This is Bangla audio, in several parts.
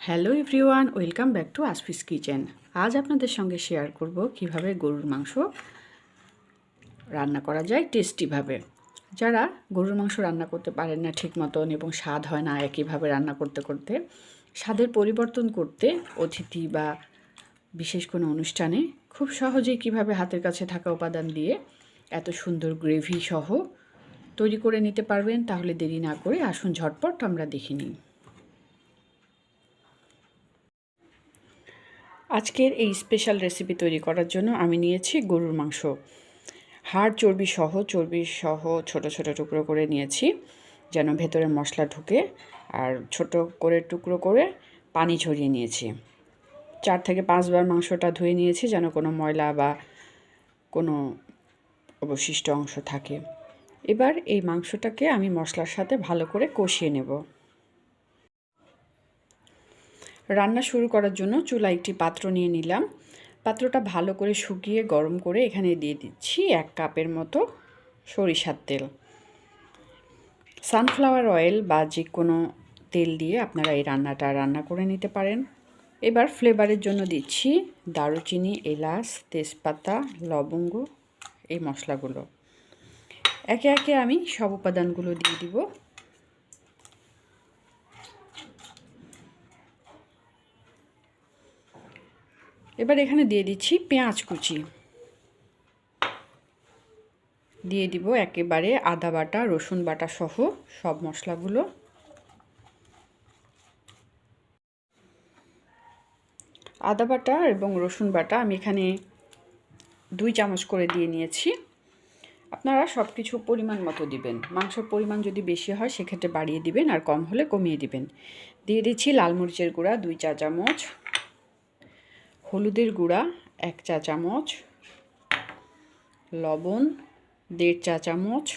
Hello everyone, welcome back to আসফিস kitchen. আজ আপনাদের সঙ্গে শেয়ার করব কিভাবে গরুর মাংস রান্না করা যায় টেস্টিভাবে। যারা গরুর মাংস রান্না করতে পারেন না ঠিক মতন এবং স্বাদ হয় না একইভাবে রান্না করতে করতে, স্বাদের পরিবর্তন করতে অতিথি বা বিশেষ কোনো অনুষ্ঠানে খুব সহজেই কিভাবে হাতের কাছে থাকা উপাদান দিয়ে এত সুন্দর গ্রেভি সহ তৈরি করে নিতে পারবেন, তাহলে দেরি না করে আসুন ঝটপট আমরা দেখে নিই। আজকের এই স্পেশাল রেসিপি তৈরি করার জন্য আমি নিয়েছি গরুর মাংস। হাড় চর্বি সহ ছোট ছোট টুকরো করে নিয়েছি যেন ভেতরে মশলা ঢুকে, আর ছোট করে টুকরো করে পানি ঝরিয়ে নিয়েছি। 4 থেকে 5 বার মাংসটা ধুয়ে নিয়েছি যেন কোনো ময়লা বা কোনো অবশিষ্ট অংশ থাকে। এবার এই মাংসটাকে আমি মশলার সাথে ভালো করে কষিয়ে নেব। রান্না শুরু করার জন্য চুলায় একটি পাত্র নিয়ে নিলাম। পাত্রটা ভালো করে শুকিয়ে গরম করে এখানে দিয়ে দিচ্ছি 1 কাপের মতো সরিষার তেল। সানফ্লাওয়ার অয়েল বা যে কোনো তেল দিয়ে আপনারা এই রান্নাটা রান্না করে নিতে পারেন। এবার ফ্লেভারের জন্য দিচ্ছি দারুচিনি, এলাচ, তেজপাতা, লবঙ্গ, এই মশলাগুলো। একে একে আমি সব উপাদানগুলো দিয়ে দিব। এবার এখানে দিয়ে দিচ্ছি পেঁয়াজ কুচি, দিয়ে দিব একেবারে আদা বাটা, রসুন বাটা সহ সব মশলাগুলো। আদা বাটা এবং রসুন বাটা আমি এখানে 2 চামচ করে দিয়ে নিয়েছি। আপনারা সব কিছু পরিমাণ মতো দিবেন। মাংসের পরিমাণ যদি বেশি হয় সেক্ষেত্রে বাড়িয়ে দিবেন, আর কম হলে কমিয়ে দিবেন। দিয়ে দিচ্ছি লাল মরিচের গুঁড়া 2 চা চামচ, হলুদের গুঁড়া 1 চা চামচ, লবণ 1.5 চা চামচ,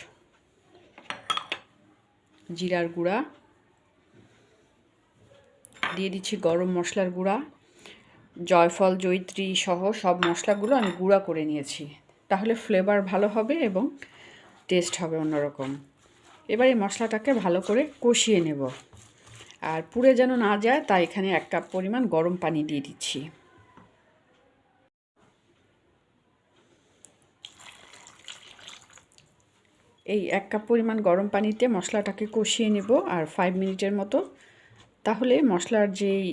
জিরার গুঁড়া, দিয়ে দিচ্ছি গরম মশলার গুঁড়া, জয়ফল, জয়িত্রী সহ সব মশলাগুলো আমি গুঁড়া করে নিয়েছি, তাহলে ফ্লেভার ভালো হবে এবং টেস্ট হবে অন্যরকম। এবার এই মশলাটাকে ভালো করে কষিয়ে নেব, আর পুড়ে যেন না যায় তাই এখানে 1 কাপ পরিমাণ গরম পানি দিয়ে দিচ্ছি। এই 1 কাপ পরিমাণ গরম পানিতে মশলাটাকে কষিয়ে নেব আর 5 মিনিটের মতো, তাহলে মশলার যেই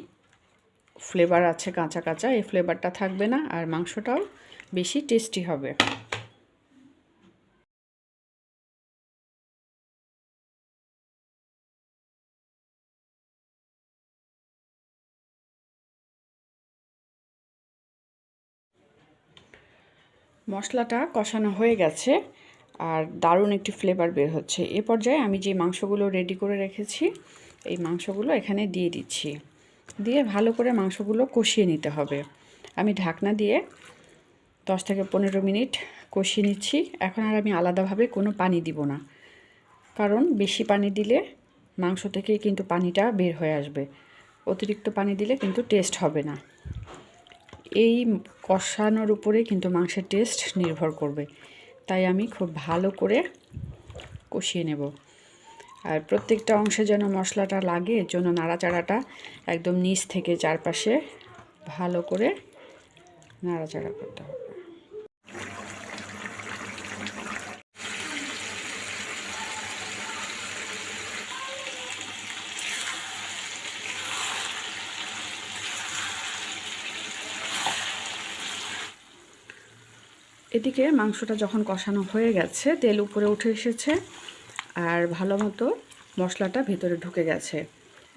ফ্লেভার আছে কাঁচা কাঁচা, এই ফ্লেভারটা থাকবে না আর মাংসটাও বেশি টেস্টি হবে। মশলাটা কষানো হয়ে গেছে আর দারুণ একটি ফ্লেভার বের হচ্ছে। এ পর্যায়ে আমি যে মাংসগুলো রেডি করে রেখেছি এই মাংসগুলো এখানে দিয়ে দিচ্ছি, দিয়ে ভালো করে মাংসগুলো কষিয়ে নিতে হবে। আমি ঢাকনা দিয়ে 10 থেকে 15 মিনিট কষিয়ে নিচ্ছি। এখন আর আমি আলাদাভাবে কোনো পানি দিব না, কারণ বেশি পানি দিলে মাংস থেকে কিন্তু পানিটা বের হয়ে আসবে। অতিরিক্ত পানি দিলে কিন্তু টেস্ট হবে না। এই কষানোর উপরে কিন্তু মাংসের টেস্ট নির্ভর করবে, তাই আমি খুব ভালো করে কষিয়ে নেব। আর প্রত্যেকটা অংশে যেন মশলাটা লাগে এর জন্য নাড়াচাড়াটা একদম নিচ থেকে চারপাশে ভালো করে নাড়াচাড়া করতে হবে। এদিকে মাংসটা যখন কষানো হয়ে গেছে, তেল উপরে উঠে এসেছে আর ভালো মতো মশলাটা ভেতরে ঢুকে গেছে,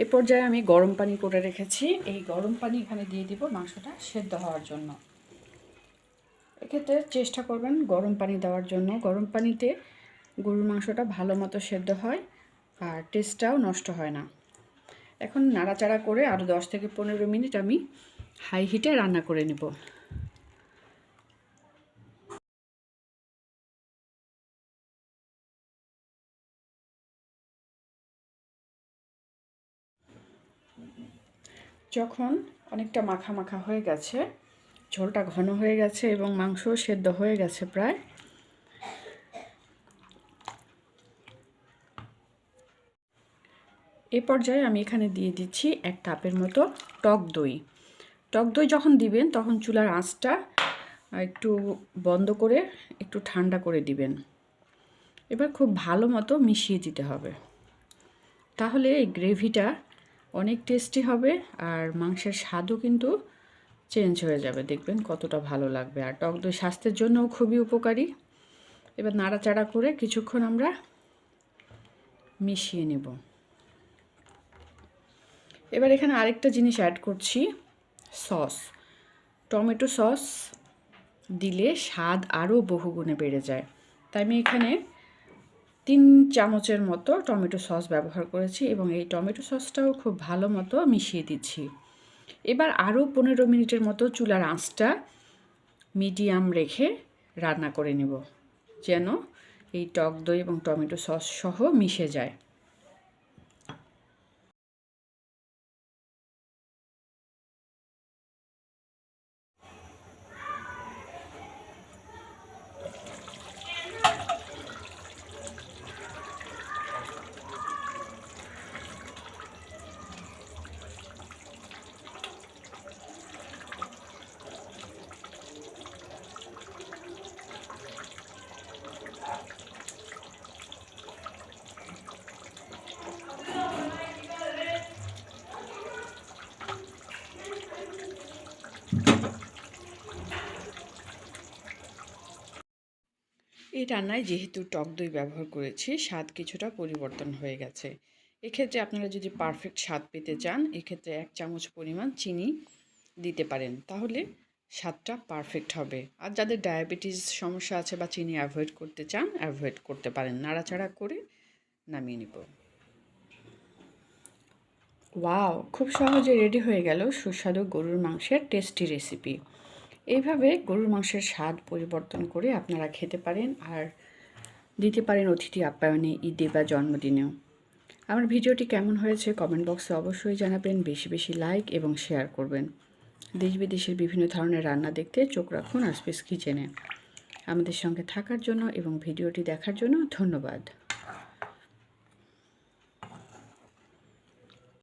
এ পর্যায়ে আমি গরম পানি করে রেখেছি। এই গরম পানি এখানে দিয়ে দিব মাংসটা সেদ্ধ হওয়ার জন্য। এক্ষেত্রে চেষ্টা করবেন গরম পানি দেওয়ার জন্য। গরম পানিতে গরুর মাংসটা ভালো মতো সেদ্ধ হয় আর টেস্টটাও নষ্ট হয় না। এখন নাড়াচাড়া করে আরও 10 থেকে 15 মিনিট আমি হাই হিটে রান্না করে নেব। যখন অনেকটা মাখা মাখা হয়ে গেছে, ঝোলটা ঘন হয়ে গেছে এবং মাংস সেদ্ধ হয়ে গেছে প্রায়, এই পর্যায়ে আমি এখানে দিয়ে দিচ্ছি 1 কাপের মতো টক দই। টক দই যখন দিবেন তখন চুলার আঁচটা একটু বন্ধ করে একটু ঠান্ডা করে দিবেন। এবার খুব ভালো মতো মিশিয়ে দিতে হবে, তাহলে এই গ্রেভিটা অনেক টেস্টি হবে আর মাংসের স্বাদও কিন্তু চেঞ্জ হয়ে যাবে। দেখবেন কতটা ভালো লাগবে। আর টক দই স্বাস্থ্যের জন্যও খুবই উপকারী। এবার নাড়াচাড়া করে কিছুক্ষণ আমরা মিশিয়ে নেব। এবার এখানে আরেকটা জিনিস অ্যাড করছি, সস। টমেটো সস দিলে স্বাদ আরও বহুগুণে বেড়ে যায়। তাই আমি এখানে 3 চামচের মতো টমেটো সস ব্যবহার করেছি এবং এই টমেটো সসটাও খুব ভালো মতো মিশিয়ে দিচ্ছি। এবার আরও 15 মিনিটের মতো চুলার আঁচটা মিডিয়াম রেখে রান্না করে নেব, যেন এই টক দই এবং টমেটো সস সহ মিশে যায়। এই রান্নায় যেহেতু টক দই ব্যবহার করেছি, স্বাদ কিছুটা পরিবর্তন হয়ে গেছে। এক্ষেত্রে আপনারা যদি পারফেক্ট স্বাদ পেতে চান, এক্ষেত্রে 1 চামচ পরিমাণ চিনি দিতে পারেন, তাহলে স্বাদটা পারফেক্ট হবে। আর যাদের ডায়াবেটিস সমস্যা আছে বা চিনি অ্যাভয়েড করতে চান, অ্যাভয়েড করতে পারেন। নাড়াচাড়া করে নামিয়ে নেব। ওয়াও, খুব সহজে রেডি হয়ে গেল সুস্বাদু গরুর মাংসের টেস্টি রেসিপি। এইভাবে গরুর মাংসের স্বাদ পরিবর্তন করে আপনারা খেতে পারেন আর দিতে পারেন অতিথি আপ্যায়নে, ঈদে বা জন্মদিনেও। আমার ভিডিওটি কেমন হয়েছে কমেন্ট বক্সে অবশ্যই জানাবেন। বেশি বেশি লাইক এবং শেয়ার করবেন। দেশ বিদেশের বিভিন্ন ধরনের রান্না দেখতে চোখ রাখুন আসপিস কিচেনে। আমাদের সঙ্গে থাকার জন্য এবং ভিডিওটি দেখার জন্য ধন্যবাদ।